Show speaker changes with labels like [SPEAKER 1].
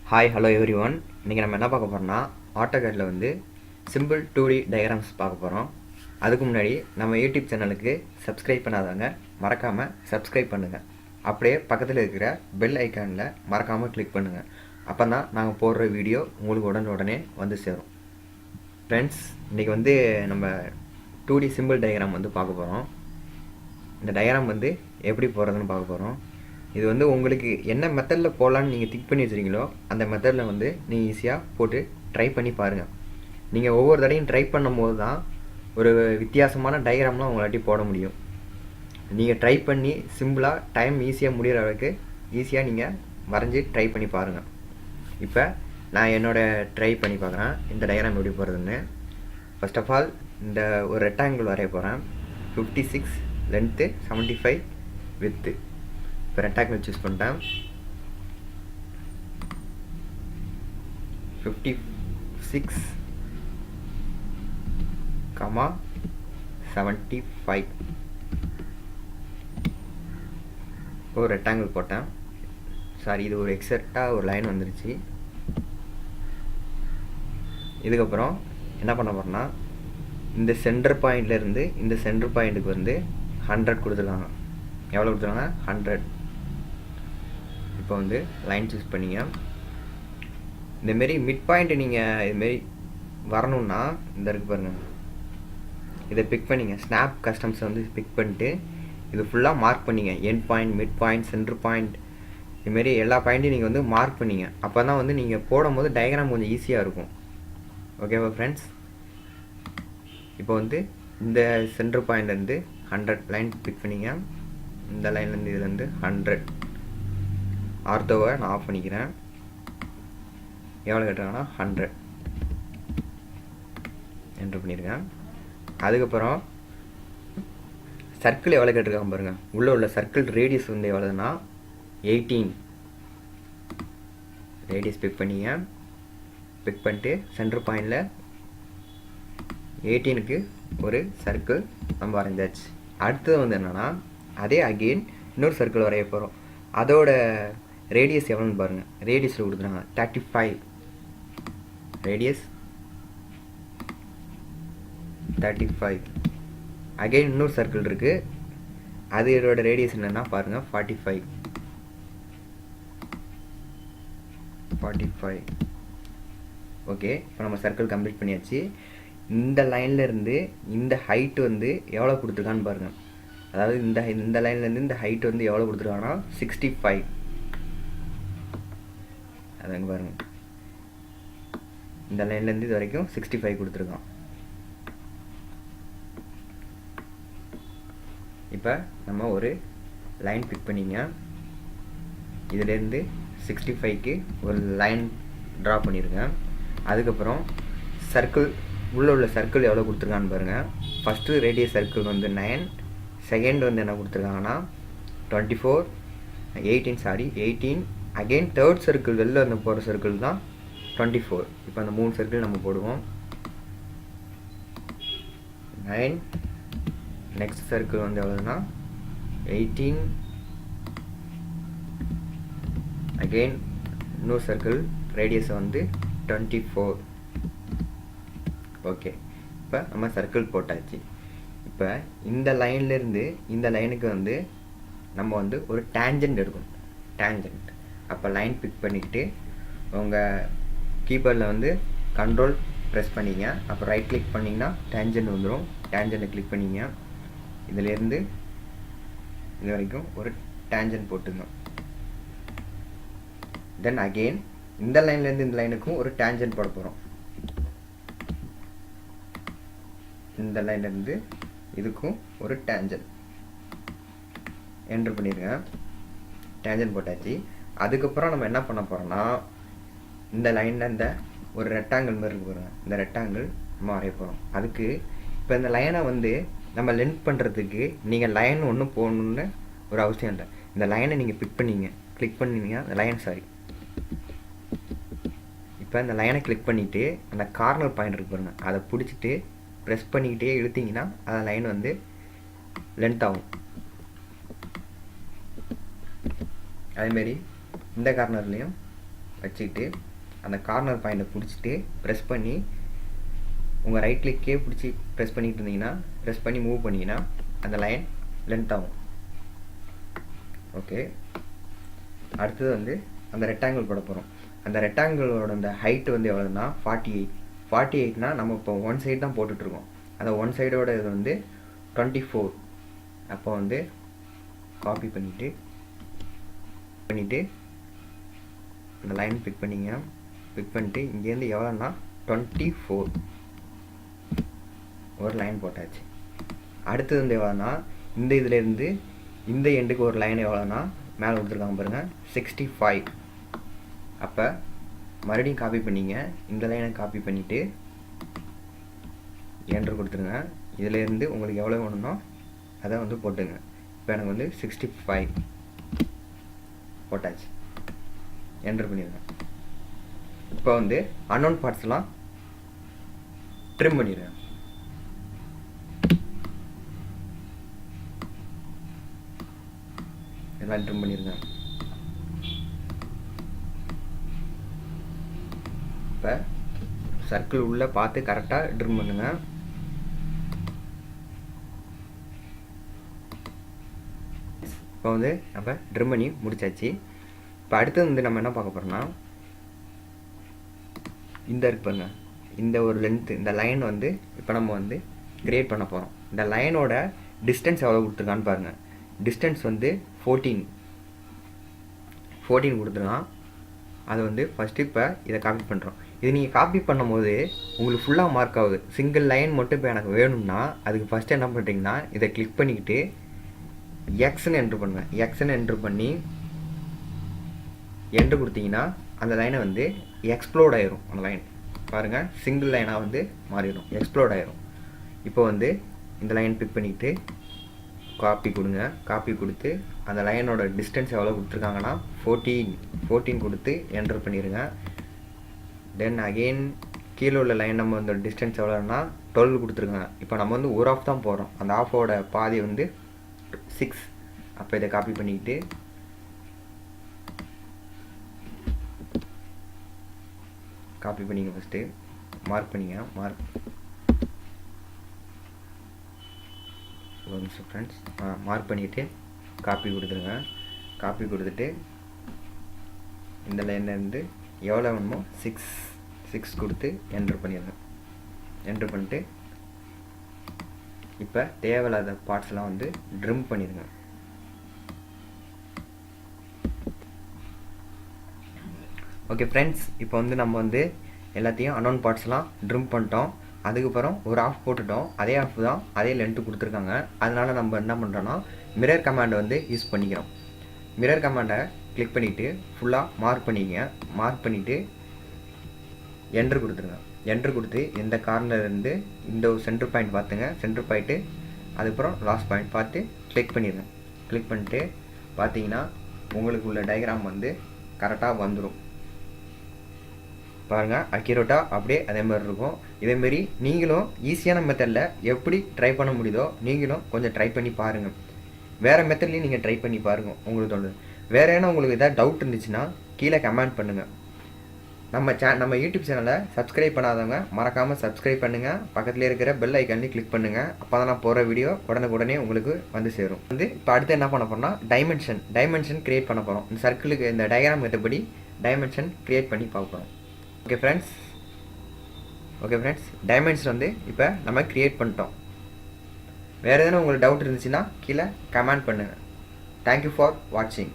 [SPEAKER 1] Hi hello every one. இன்றைக்கி நம்ம என்ன பார்க்க போகிறோம்னா ஆட்டோகேடில் வந்து சிம்பிள் 2D டயக்ராம்ஸ் பார்க்க போகிறோம். அதுக்கு முன்னாடி நம்ம யூடியூப் சேனலுக்கு சப்ஸ்கிரைப் பண்ணாதவங்க மறக்காமல் சப்ஸ்கிரைப் பண்ணுங்கள். அப்படியே பக்கத்தில் இருக்கிற பெல் ஐக்கானில் மறக்காமல் கிளிக் பண்ணுங்கள். அப்போ தான் நாங்கள் போடுற வீடியோ உங்களுக்கு உடனே வந்து சேரும். ஃப்ரெண்ட்ஸ், இன்றைக்கி வந்து நம்ம 2D சிம்பிள் டயக்ராம் வந்து பார்க்க போகிறோம். இந்த டயக்ராம் வந்து எப்படி போடுறதுன்னு பார்க்க போகிறோம். இது வந்து உங்களுக்கு என்ன மெத்தடில் போடலான்னு நீங்கள் திங்க் பண்ணி வச்சுருக்கீங்களோ அந்த மெத்தடில் வந்து நீங்கள் ஈஸியாக போட்டு ட்ரை பண்ணி பாருங்கள். நீங்கள் ஒவ்வொரு தடையும் ட்ரை பண்ணும் போது தான் ஒரு வித்தியாசமான டயக்ராம்லாம் உங்களாட்டி போட முடியும். நீங்கள் ட்ரை பண்ணி சிம்பிளாக டைம் ஈஸியாக முடிகிற அளவுக்கு ஈஸியாக நீங்கள் வரைஞ்சி ட்ரை பண்ணி பாருங்கள். இப்போ நான் என்னோடய ட்ரை பண்ணி பார்க்குறேன் இந்த டயக்ராம் எப்படி போகிறதுன்னு. ஃபர்ஸ்ட் ஆஃப் ஆல் இந்த ஒரு ரெக்டாங்கிள் வரைய போகிறேன். 56 லென்த்து, 75 வித்து. இப்போ ரெக்டாங்கிள் சூஸ் பண்ணிட்டேன். 56, 75 ஒரு ரெக்டாங்கிள் போட்டேன். சாரி, இது ஒரு எக்ஸாக்டாக ஒரு லைன் வந்துருச்சு. இதுக்கப்புறம் என்ன பண்ண போகிறேன்னா இந்த சென்டர் பாயிண்ட்லேருந்து இந்த சென்டர் பாயிண்ட்டுக்கு வந்து 100 கொடுத்துருக்காங்க. எவ்வளோ கொடுத்துருக்காங்க? 100. இப்போ வந்து லைன் சூஸ் பண்ணிங்க. இந்தமாரி மிட் பாயிண்ட்டு நீங்கள் இதுமாரி வரணுன்னா இந்த இருக்கு பாருங்கள், இதை பிக் பண்ணிங்க. ஸ்னாப் கஸ்டம்ஸை வந்து பிக் பண்ணிட்டு இது ஃபுல்லாக மார்க் பண்ணிங்க. End point, mid point, centre point, இதுமாரி எல்லா பாயிண்ட்டையும் நீங்கள் வந்து மார்க் பண்ணிங்க. அப்போ தான் வந்து நீங்கள் போடும்போது டயக்ராம் கொஞ்சம் ஈஸியாக இருக்கும். ஓகேவா ஃப்ரெண்ட்ஸ்? இப்போ வந்து இந்த சென்டர் பாயிண்ட்லேருந்து 100 லைன் பிக் பண்ணிங்க. இந்த லைன்லேருந்து இதுலேருந்து 100. ஆர்த்தோவை நான் ஆஃப் பண்ணிக்கிறேன். எவ்வளோ கேட்டாங்கன்னா 100 என்ட்ரு பண்ணியிருக்கேன். அதுக்கப்புறம் சர்க்கிள் எவ்வளோ கேட்டிருக்காங்க பாருங்கள். உள்ளே உள்ள சர்க்கிள் ரேடியஸ் வந்து எவ்வளோதுன்னா 18. ரேடியஸ் பிக் பண்ணிங்க. பிக் பண்ணிட்டு சென்டர் பாயிண்டில் 18க்கு ஒரு சர்க்கிள் நம்ம வரைஞ்சாச்சு. அடுத்தது வந்து என்னென்னா அதே அகெயின் இன்னொரு சர்க்கிள் வரைய போகிறோம். அதோட ரேடியஸ் எவ்வளோன்னு பாருங்கள். ரேடியஸில் கொடுத்துருக்காங்க 35. ரேடியஸ் 35. அகெயின் இன்னொரு சர்க்கிள் இருக்குது. அதோட ரேடியஸ் என்னென்னா பாருங்கள் 45. ஓகே, இப்போ நம்ம சர்க்கிள் கம்ப்ளீட் பண்ணியாச்சு. இந்த லைன்லேருந்து இந்த ஹைட்டு வந்து எவ்வளோ கொடுத்துருக்கான்னு பாருங்கள். அதாவது இந்த லைன்லேருந்து இந்த ஹைட் வந்து எவ்வளோ கொடுத்துருக்காங்கன்னா 65. அதுங்க பாருங்கள், இந்த லைன்லேருந்து இது வரைக்கும் 65 கொடுத்துருக்கான். இப்போ நம்ம ஒரு லைன் பிக் பண்ணிங்க. இதுலேருந்து 65க்கு ஒரு லைன் ட்ரா பண்ணியிருக்கேன். அதுக்கப்புறம் சர்க்கிள் உள்ள சர்க்கிள் எவ்வளோ கொடுத்துருக்கான்னு பாருங்கள். ஃபஸ்ட்டு ரேடியஸ் சர்க்கிள் வந்து 9. செகண்ட் வந்து என்ன கொடுத்துருக்காங்கன்னா 24, 18. அகெயின் தேர்ட் சர்க்கிள் வெளில வந்து போகிற சர்க்கிள் தான் 24. இப்போ அந்த 3 சர்க்கிள் நம்ம போடுவோம். 9. நெக்ஸ்ட் சர்க்கிள் வந்து எவ்வளோதுன்னா 18. அகெயின் இன்னொரு சர்க்கிள் ரேடியஸ் வந்து 24. ஓகே, இப்போ நம்ம சர்க்கிள் போட்டாச்சு. இப்போ இந்த லைன்லேருந்து இந்த லைனுக்கு வந்து நம்ம வந்து ஒரு டேஞ்சன்ட் எடுக்கணும். டேஞ்சன்ட். அப்போ லைன் பிக் பண்ணிக்கிட்டு உங்கள் கீபோர்டில் வந்து கண்ட்ரோல் ப்ரெஸ் பண்ணிங்க. அப்போ ரைட் கிளிக் பண்ணிங்கன்னா டேஞ்சன்ட் வந்துடும். டேஞ்சன்ட்டை கிளிக் பண்ணிங்க. இதிலேருந்து இது வரைக்கும் ஒரு டேஞ்சன்ட் போட்டுங்க. தென் அகெயின் இந்த லைன்லேருந்து இந்த லைனுக்கும் ஒரு டேஞ்சன்ட் போட போகிறோம். இந்த லைன்லேருந்து இதுக்கும் ஒரு டேஞ்சன்ட் என்ட்ரு பண்ணிடுங்க. டேஞ்சன்ட் போட்டாச்சு. அதுக்கப்புறம் நம்ம என்ன பண்ண போகிறோம்னா இந்த லைனில் இந்த ஒரு ரெக்டாங்கிள் மாதிரி இருக்கு பாருங்க. இந்த ரெக்டாங்கிள் நம்ம வரைய போகிறோம். அதுக்கு இப்போ இந்த லைனை வந்து நம்ம லென்த் பண்ணுறதுக்கு நீங்கள் லைன் ஒன்றும் போகணுன்னு ஒரு அவசியம் இல்லை. இந்த லைனை நீங்கள் கிளிக் பண்ணிங்க. அந்த லைன் இப்போ இந்த லைனை கிளிக் பண்ணிவிட்டு அந்த கார்னர் பாயிண்ட் இருக்கு பாருங்க, அதை பிடிச்சிட்டு ப்ரெஸ் பண்ணிக்கிட்டே இழுத்திங்கன்னா அந்த லைன் வந்து லென்த் ஆகும். அதேமாரி இந்த கார்னர்லேயும் வச்சுக்கிட்டு அந்த கார்னர் பாயிண்ட்டை பிடிச்சிட்டு ப்ரெஸ் பண்ணி உங்கள் ரைட் கிளிக்கே பிடிச்சி ப்ரெஸ் பண்ணிட்டு இருந்தீங்கன்னா ப்ரெஸ் பண்ணி மூவ் பண்ணிங்கன்னா அந்த லைன் லென்த் ஆகும். ஓகே, அடுத்தது வந்து அந்த ரெக்டாங்கிள் போட போகிறோம். அந்த ரெக்டாங்கிளோட அந்த ஹைட் வந்து எவ்வளோன்னா 48 நம்ம இப்போ ஒன் சைடு தான் போட்டுட்ருக்கோம். அந்த ஒன் சைடோட இது வந்து 24. அப்போ வந்து காப்பி பண்ணிவிட்டு அந்த லைன் பிக் பண்ணிட்டு இங்கேருந்து எவ்வளோன்னா 24 ஒரு லைன் போட்டாச்சு. அடுத்தது வந்து எவ்வளோன்னா இந்த இதுலேருந்து இந்த எண்டுக்கு ஒரு லைன் எவ்வளோன்னா மேலே கொடுத்துருக்காங்க பாருங்கள் 65. அப்போ மறுபடியும் காப்பி பண்ணிங்க, இந்த லைனை காப்பி பண்ணிவிட்டு என்ட்ரு கொடுத்துருங்க. இதிலேருந்து உங்களுக்கு எவ்வளோ வேணும்னோ அதை வந்து போட்டுங்க. இப்போ எனக்கு வந்து 65 போட்டாச்சு, என்ட்ரு பண்ணிடுங்க. இப்போ வந்து அன்னோன் பார்ட்ஸ்லாம் ட்ரிம் பண்ணிடுங்க. எல்லாம் ட்ரிம் பண்ணிடுங்க. இப்போ சர்க்கிள் உள்ளே பார்த்து கரெக்டாக ட்ரிம் பண்ணுங்க. இப்போ வந்து நம்ம ட்ரிம் பண்ணி முடிச்சாச்சு. இப்போ அடுத்தது வந்து நம்ம என்ன பார்க்க போகிறோம்னா இந்த இருக்கு பாருங்க, இந்த ஒரு லென்த்து, இந்த லைன் வந்து இப்போ நம்ம வந்து கிரியேட் பண்ண போகிறோம். இந்த லைனோட டிஸ்டன்ஸ் எவ்வளோ கொடுத்துருக்கான்னு பாருங்கள். டிஸ்டன்ஸ் வந்து 14 கொடுத்துருக்கான். அது வந்து ஃபஸ்ட்டு இப்போ இதை காப்பி பண்ணுறோம். இது நீங்கள் காப்பி பண்ணும் போது உங்களுக்கு ஃபுல்லாக மார்க் ஆகுது. சிங்கிள் லைன் மட்டும் இப்போ எனக்கு வேணும்னா அதுக்கு ஃபஸ்ட்டு என்ன பண்ணுறீங்கன்னா இதை கிளிக் பண்ணிக்கிட்டு எக்ஸ்ன்னு என்ட்ரு பண்ணுவேன். எக்ஸ்ன்னு என்ட்ரு பண்ணி என்ட்ரு கொடுத்தீங்கன்னா அந்த லைனை வந்து எக்ஸ்ப்ளோட் ஆயிரும். அந்த லைன் பாருங்கள், சிங்கிள் லைனாக வந்து மாறிடும், எக்ஸ்ப்ளோட் ஆயிரும். இப்போ வந்து இந்த லைன் பிக் பண்ணிக்கிட்டு காப்பி கொடுங்க. காப்பி கொடுத்து அந்த லைனோட டிஸ்டன்ஸ் எவ்வளோ கொடுத்துருக்காங்கன்னா 14 கொடுத்து என்ட்ரு பண்ணிடுங்க. தென் அகெயின் கீழே உள்ள லைன் நம்ம வந்து டிஸ்டன்ஸ் எவ்வளோன்னா 12 கொடுத்துருக்காங்க. இப்போ நம்ம வந்து ஒரு ஆஃப் தான் போடுறோம், அந்த ஆஃபோட பாதி வந்து 6. அப்போ இதை காப்பி பண்ணிக்கிட்டு ஃபஸ்ட்டு மார்க் பண்ணிங்க. ஒரு நிமிஷம் ஃப்ரெண்ட்ஸ், மார்க் பண்ணிவிட்டு காப்பி கொடுத்துருங்க. காப்பி கொடுத்துட்டு இந்த லைன்லேருந்து எவ்வளோ வேணுமோ 6 கொடுத்து என்ட்ரு பண்ணிடுங்க. என்ட்ரு பண்ணிட்டு இப்போ தேவையில்லாத பார்ட்ஸ்லாம் வந்து ட்ரிம் பண்ணிடுங்க. ஓகே ஃப்ரெண்ட்ஸ், இப்போ வந்து நம்ம வந்து எல்லாத்தையும் அன்னோன் பார்ட்ஸ்லாம் ட்ரிம் பண்ணிட்டோம். அதுக்கப்புறம் ஒரு ஆஃப் போட்டுட்டோம். அதே ஆஃப் தான், அதே லென்த்து கொடுத்துருக்காங்க. அதனால் நம்ம என்ன பண்ணுறோன்னா மிரர் கமாண்டை வந்து யூஸ் பண்ணிக்கிறோம். மிரர் கமாண்டை கிளிக் பண்ணிவிட்டு ஃபுல்லாக மார்க் பண்ணிக்கங்க. மார்க் பண்ணிவிட்டு என்ட்ரு கொடுத்துருங்க. என்ட்ரு கொடுத்து இந்த கார்னர்லேருந்து இந்த சென்டர் பாயிண்ட் பார்த்துங்க. சென்டர் பாயிண்ட்டு அதுக்கப்புறம் லாஸ்ட் பாயிண்ட் பார்த்து கிளிக் பண்ணிடுங்க. கிளிக் பண்ணிட்டு பார்த்தீங்கன்னா உங்களுக்கு உள்ள டயக்ராம் வந்து கரெக்டாக வந்துடும். பாருங்கள், அக்யூரேட்டாக அப்படியே அதே மாதிரி இருக்கும். இதேமாரி நீங்களும் ஈஸியான மெத்தடில் எப்படி ட்ரை பண்ண முடியுதோ நீங்களும் கொஞ்சம் ட்ரை பண்ணி பாருங்கள். வேறு மெத்தட்லேயும் நீங்கள் ட்ரை பண்ணி பாருங்கள், உங்களுக்கு தோணுது. வேறு ஏன்னா உங்களுக்கு எதாவது டவுட் இருந்துச்சுன்னா கீழே கமெண்ட் பண்ணுங்கள். நம்ம யூடியூப் சேனலை சப்ஸ்கிரைப் பண்ணாதவங்க மறக்காமல் சப்ஸ்கிரைப் பண்ணுங்கள். பக்கத்தில் இருக்கிற பெல் ஐக்கானே கிளிக் பண்ணுங்கள். அப்போ தான் நான் போகிற வீடியோ உடனே உங்களுக்கு வந்து சேரும். வந்து இப்போ அடுத்து என்ன பண்ண போகிறோம்னா டைமென்ஷன் க்ரியேட் பண்ண போகிறோம். இந்த சர்க்கிளுக்கு இந்த டயக்ராம் மெத்தப்படி டைமென்ஷன் க்ரியேட் பண்ணி பார்க்க போகிறோம். ஓகே ஃப்ரெண்ட்ஸ், டைமென்ஷன் வந்து இப்போ நம்ம க்ரியேட் பண்ணிட்டோம். வேறு எதனா உங்களுக்கு டவுட் இருந்துச்சுன்னா கீழே கமெண்ட் பண்ணுங்கள். தேங்க்யூ ஃபார் வாட்சிங்.